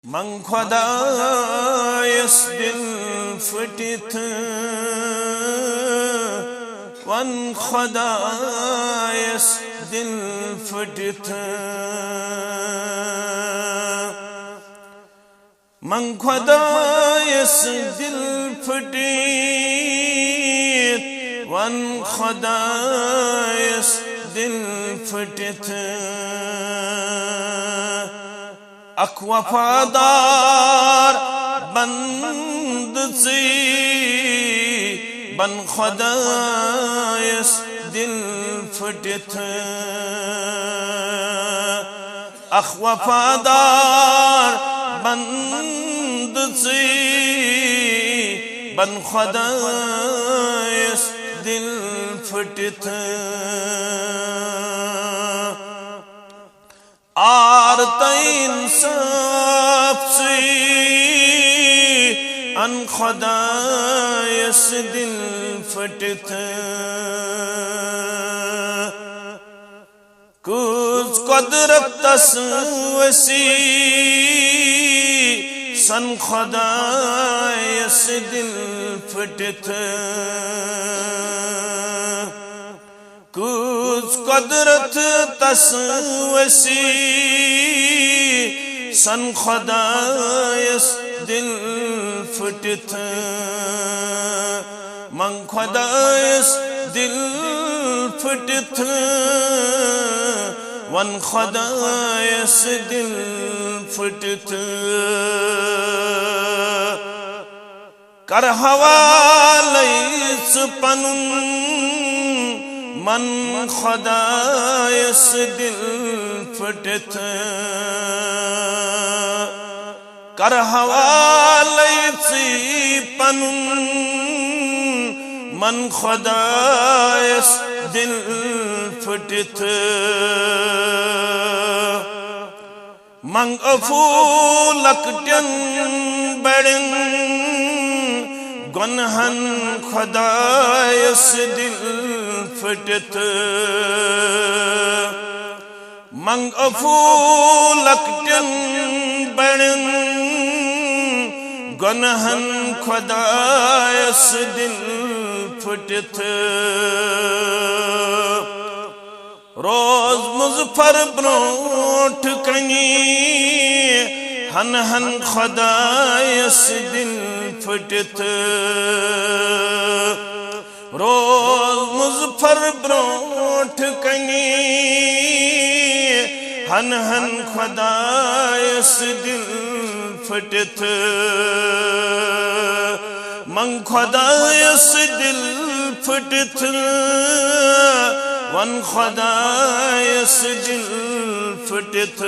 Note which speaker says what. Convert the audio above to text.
Speaker 1: मन खुदायस दिल फटित वन खुदायस दिल फटित मन खुदायस दिल फटित वन खुदायस दिल फटित अक वफादार बंद से बन खुदायस दिल फटित अक वफादार बंद से बन खुदायस दिल फटित आरत इंसाफ से अन खुदायस दिल फटित कुछ कुदरत वसी सन खुदायस दिल फटित कुछ कुदरत तस्वसी सन खुदायस दिल फटित मन खुदायस दिल फटित वन खुदायस दिल फटित कर हवाले पनुन मन खुदायस दिल फटित कर हवाले पनुन मन खुदायस दिल फटित मंग अफूलकटन बड़न गुनहन खुदायस दिल फटित मंग अफूलकटन बड़न गुनहन खुदायस दिल फटित रोज मुजफर ब्रोट कनी हन हन खुदायस दिल फटित रोज मुजफर ब्रोट कनी हन हन खुदायस दिल फटित मन खुदायस दिल फटित वन खुदायस दिल फटित।